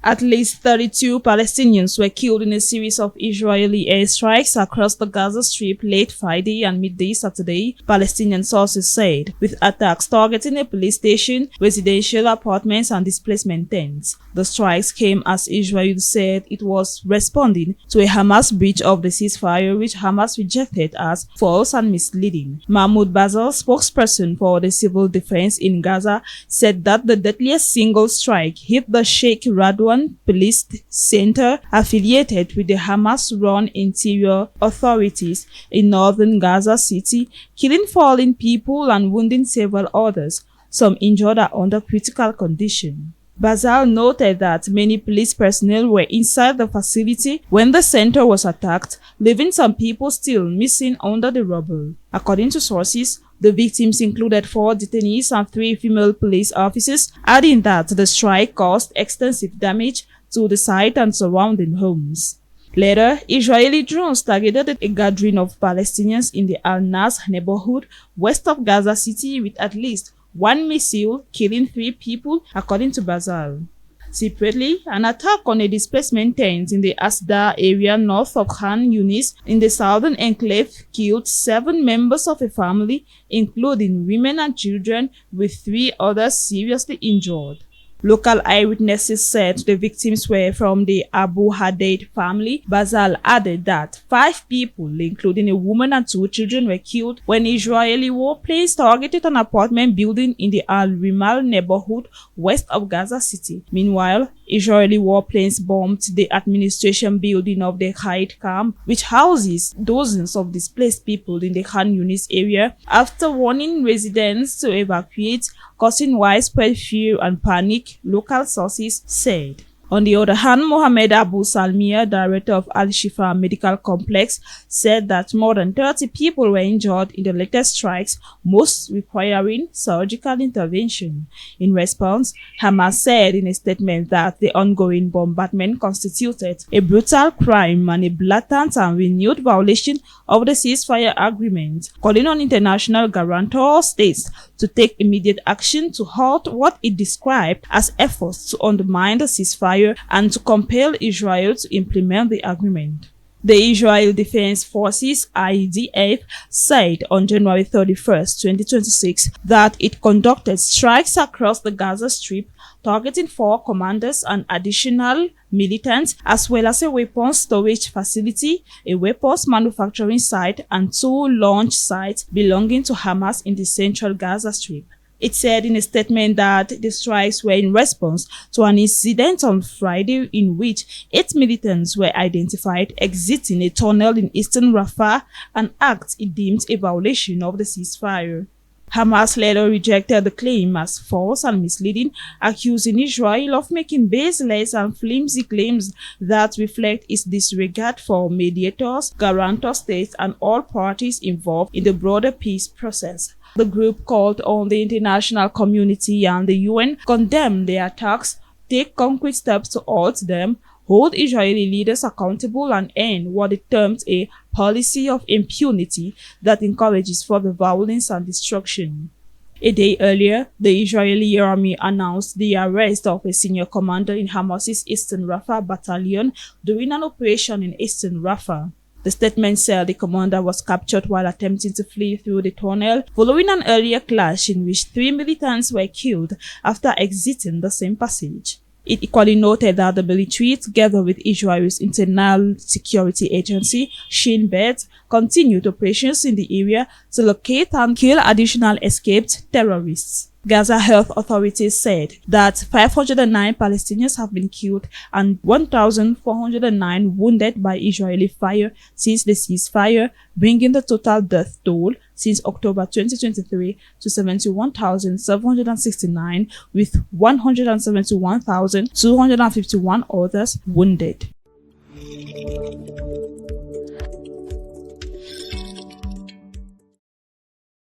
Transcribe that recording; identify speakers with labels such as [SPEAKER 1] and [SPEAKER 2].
[SPEAKER 1] At least 32 Palestinians were killed in a series of Israeli airstrikes across the Gaza Strip late Friday and midday Saturday, Palestinian sources said, with attacks targeting a police station, residential apartments and displacement tents. The strikes came as Israel said it was responding to a Hamas breach of the ceasefire, which Hamas rejected as false and misleading. Mahmoud Basal, spokesperson for the civil defense in Gaza, said that the deadliest single strike hit the Sheikh Radwan police center affiliated with the Hamas-run interior authorities in northern Gaza City, killing fallen people and wounding several others. Some injured are under critical condition. Basal noted that many police personnel were inside the facility when the center was attacked, leaving some people still missing under the rubble. According to sources, the victims included 4 detainees and 3 female police officers, adding that the strike caused extensive damage to the site and surrounding homes. Later, Israeli drones targeted a gathering of Palestinians in the Al-Nas neighborhood west of Gaza City with at least 1 missile, killing 3 people, according to Basal. Separately, an attack on a displacement tent in the Asda area north of Khan Yunis in the southern enclave killed 7 members of a family, including women and children, with 3 others seriously injured. Local eyewitnesses said the victims were from the Abu Hadid family. Basal added that 5 people, including a woman and 2 children, were killed when Israeli warplanes targeted an apartment building in the Al-Rimal neighborhood west of Gaza City. Meanwhile, Israeli warplanes bombed the administration building of the Haid camp, which houses dozens of displaced people in the Khan Yunis area, after warning residents to evacuate, causing widespread fear and panic, local sources said. On the other hand, Mohammed Abu Salmiya, director of Al-Shifa Medical Complex, said that more than 30 people were injured in the latest strikes, most requiring surgical intervention. In response, Hamas said in a statement that the ongoing bombardment constituted a brutal crime and a blatant and renewed violation of the ceasefire agreement, calling on international guarantor states to take immediate action to halt what it described as efforts to undermine the ceasefire and to compel Israel to implement the agreement. The Israel Defense Forces (IDF) said on January 31, 2026 that it conducted strikes across the Gaza Strip, targeting 4 commanders and additional militants, as well as a weapons storage facility, a weapons manufacturing site, and 2 launch sites belonging to Hamas in the central Gaza Strip. It said in a statement that the strikes were in response to an incident on Friday in which 8 militants were identified exiting a tunnel in eastern Rafah, an act it deemed a violation of the ceasefire. Hamas later rejected the claim as false and misleading, accusing Israel of making baseless and flimsy claims that reflect its disregard for mediators, guarantor states, and all parties involved in the broader peace process. The group called on the international community and the UN to condemn the attacks, take concrete steps to halt them, hold Israeli leaders accountable, and end what it termed a policy of impunity that encourages further violence and destruction. A day earlier, the Israeli army announced the arrest of a senior commander in Hamas's Eastern Rafah battalion during an operation in Eastern Rafah. The statement said the commander was captured while attempting to flee through the tunnel, following an earlier clash in which 3 militants were killed after exiting the same passage. It equally noted that the military, together with Israel's internal security agency, Shin Bet, continued operations in the area to locate and kill additional escaped terrorists. Gaza health authorities said that 509 Palestinians have been killed and 1,409 wounded by Israeli fire since the ceasefire, bringing the total death toll since October 2023 to 71,769, with 171,251 others wounded.